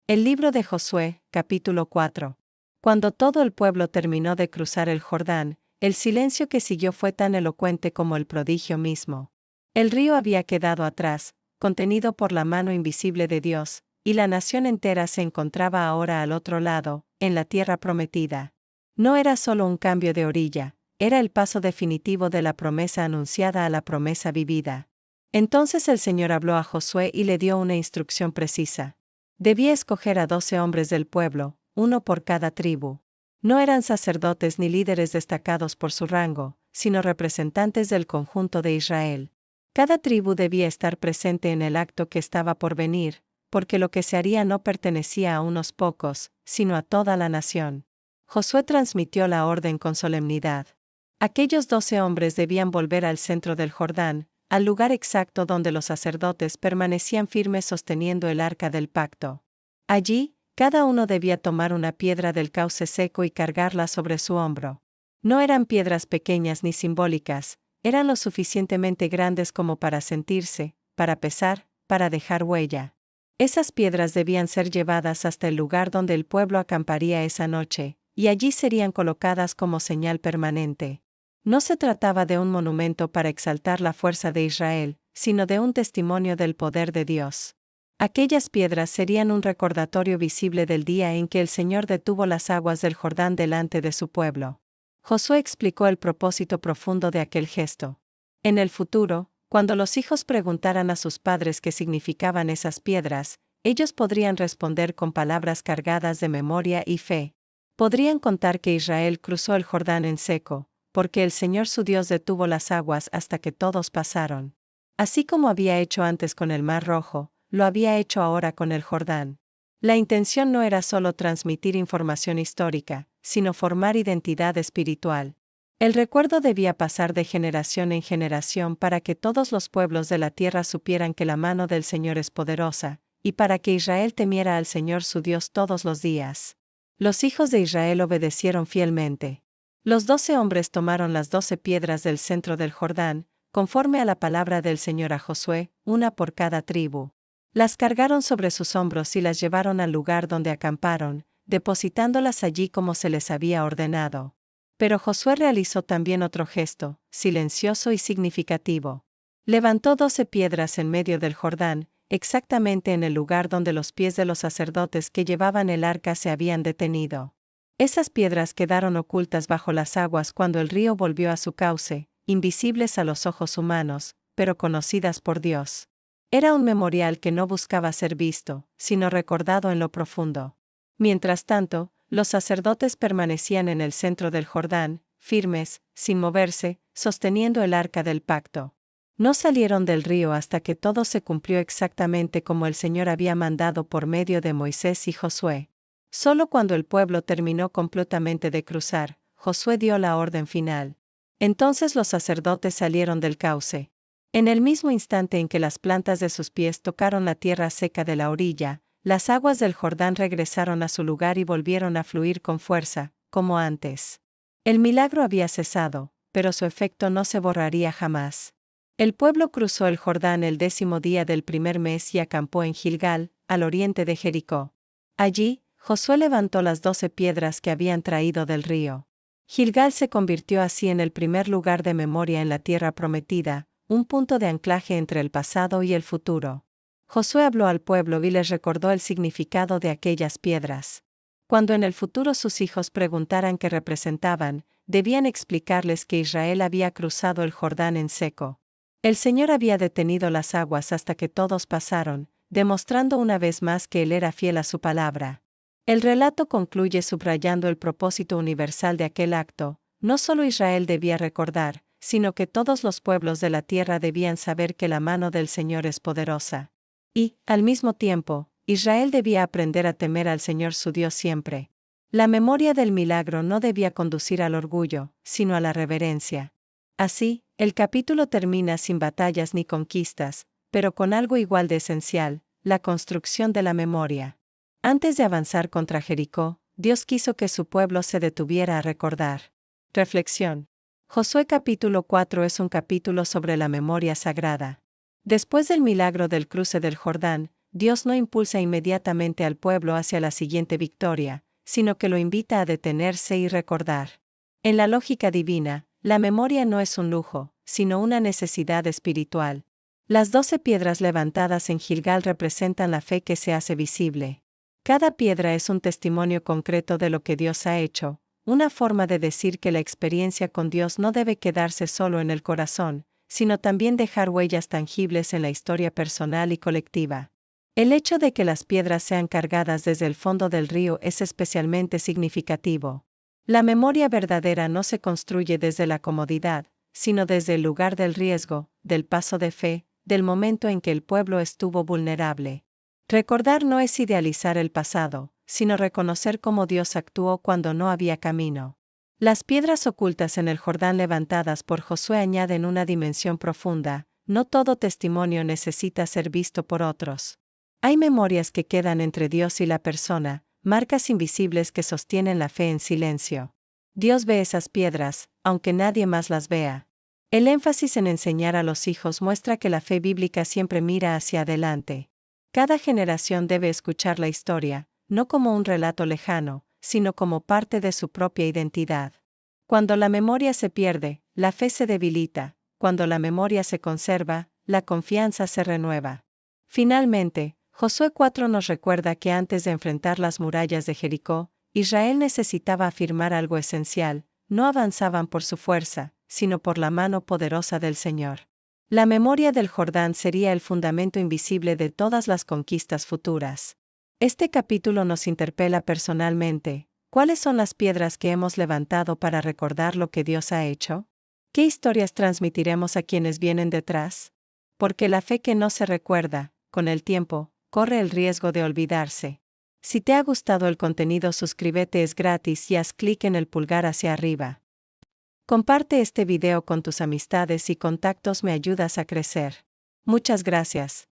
El libro de Josué, capítulo 4. Cuando todo el pueblo terminó de cruzar el Jordán, el silencio que siguió fue tan elocuente como el prodigio mismo. El río había quedado atrás, contenido por la mano invisible de Dios, y la nación entera se encontraba ahora al otro lado, en la tierra prometida. No era solo un cambio de orilla, era el paso definitivo de la promesa anunciada a la promesa vivida. Entonces el Señor habló a Josué y le dio una instrucción precisa. Debía escoger a 12 hombres del pueblo, uno por cada tribu. No eran sacerdotes ni líderes destacados por su rango, sino representantes del conjunto de Israel. Cada tribu debía estar presente en el acto que estaba por venir, porque lo que se haría no pertenecía a unos pocos, sino a toda la nación. Josué transmitió la orden con solemnidad. Aquellos 12 hombres debían volver al centro del Jordán, al lugar exacto donde los sacerdotes permanecían firmes sosteniendo el arca del pacto. Allí, cada uno debía tomar una piedra del cauce seco y cargarla sobre su hombro. No eran piedras pequeñas ni simbólicas, eran lo suficientemente grandes como para sentirse, para pesar, para dejar huella. Esas piedras debían ser llevadas hasta el lugar donde el pueblo acamparía esa noche, y allí serían colocadas como señal permanente. No se trataba de un monumento para exaltar la fuerza de Israel, sino de un testimonio del poder de Dios. Aquellas piedras serían un recordatorio visible del día en que el Señor detuvo las aguas del Jordán delante de su pueblo. Josué explicó el propósito profundo de aquel gesto. En el futuro, cuando los hijos preguntaran a sus padres qué significaban esas piedras, ellos podrían responder con palabras cargadas de memoria y fe. Podrían contar que Israel cruzó el Jordán en seco, porque el Señor su Dios detuvo las aguas hasta que todos pasaron. Así como había hecho antes con el Mar Rojo, lo había hecho ahora con el Jordán. La intención no era solo transmitir información histórica, sino formar identidad espiritual. El recuerdo debía pasar de generación en generación para que todos los pueblos de la tierra supieran que la mano del Señor es poderosa, y para que Israel temiera al Señor su Dios todos los días. Los hijos de Israel obedecieron fielmente. Los 12 hombres tomaron las 12 piedras del centro del Jordán, conforme a la palabra del Señor a Josué, una por cada tribu. Las cargaron sobre sus hombros y las llevaron al lugar donde acamparon, depositándolas allí como se les había ordenado. Pero Josué realizó también otro gesto, silencioso y significativo. Levantó 12 piedras en medio del Jordán, exactamente en el lugar donde los pies de los sacerdotes que llevaban el arca se habían detenido. Esas piedras quedaron ocultas bajo las aguas cuando el río volvió a su cauce, invisibles a los ojos humanos, pero conocidas por Dios. Era un memorial que no buscaba ser visto, sino recordado en lo profundo. Mientras tanto, los sacerdotes permanecían en el centro del Jordán, firmes, sin moverse, sosteniendo el arca del pacto. No salieron del río hasta que todo se cumplió exactamente como el Señor había mandado por medio de Moisés y Josué. Solo cuando el pueblo terminó completamente de cruzar, Josué dio la orden final. Entonces los sacerdotes salieron del cauce. En el mismo instante en que las plantas de sus pies tocaron la tierra seca de la orilla, las aguas del Jordán regresaron a su lugar y volvieron a fluir con fuerza, como antes. El milagro había cesado, pero su efecto no se borraría jamás. El pueblo cruzó el Jordán el 10º día del primer mes y acampó en Gilgal, al oriente de Jericó. Allí, Josué levantó las 12 piedras que habían traído del río. Gilgal se convirtió así en el primer lugar de memoria en la tierra prometida, un punto de anclaje entre el pasado y el futuro. Josué habló al pueblo y les recordó el significado de aquellas piedras. Cuando en el futuro sus hijos preguntaran qué representaban, debían explicarles que Israel había cruzado el Jordán en seco. El Señor había detenido las aguas hasta que todos pasaron, demostrando una vez más que Él era fiel a su palabra. El relato concluye subrayando el propósito universal de aquel acto. No solo Israel debía recordar, sino que todos los pueblos de la tierra debían saber que la mano del Señor es poderosa. Y, al mismo tiempo, Israel debía aprender a temer al Señor su Dios siempre. La memoria del milagro no debía conducir al orgullo, sino a la reverencia. Así, el capítulo termina sin batallas ni conquistas, pero con algo igual de esencial, la construcción de la memoria. Antes de avanzar contra Jericó, Dios quiso que su pueblo se detuviera a recordar. Reflexión. Josué capítulo 4 es un capítulo sobre la memoria sagrada. Después del milagro del cruce del Jordán, Dios no impulsa inmediatamente al pueblo hacia la siguiente victoria, sino que lo invita a detenerse y recordar. En la lógica divina, la memoria no es un lujo, sino una necesidad espiritual. Las 12 piedras levantadas en Gilgal representan la fe que se hace visible. Cada piedra es un testimonio concreto de lo que Dios ha hecho, una forma de decir que la experiencia con Dios no debe quedarse solo en el corazón, sino también dejar huellas tangibles en la historia personal y colectiva. El hecho de que las piedras sean cargadas desde el fondo del río es especialmente significativo. La memoria verdadera no se construye desde la comodidad, sino desde el lugar del riesgo, del paso de fe, del momento en que el pueblo estuvo vulnerable. Recordar no es idealizar el pasado, sino reconocer cómo Dios actuó cuando no había camino. Las piedras ocultas en el Jordán levantadas por Josué añaden una dimensión profunda. No todo testimonio necesita ser visto por otros. Hay memorias que quedan entre Dios y la persona, marcas invisibles que sostienen la fe en silencio. Dios ve esas piedras, aunque nadie más las vea. El énfasis en enseñar a los hijos muestra que la fe bíblica siempre mira hacia adelante. Cada generación debe escuchar la historia, no como un relato lejano, sino como parte de su propia identidad. Cuando la memoria se pierde, la fe se debilita; cuando la memoria se conserva, la confianza se renueva. Finalmente, Josué 4 nos recuerda que antes de enfrentar las murallas de Jericó, Israel necesitaba afirmar algo esencial: no avanzaban por su fuerza, sino por la mano poderosa del Señor. La memoria del Jordán sería el fundamento invisible de todas las conquistas futuras. Este capítulo nos interpela personalmente. ¿Cuáles son las piedras que hemos levantado para recordar lo que Dios ha hecho? ¿Qué historias transmitiremos a quienes vienen detrás? Porque la fe que no se recuerda, con el tiempo, corre el riesgo de olvidarse. Si te ha gustado el contenido, suscríbete, es gratis y haz clic en el pulgar hacia arriba. Comparte este video con tus amistades y contactos, me ayudas a crecer. Muchas gracias.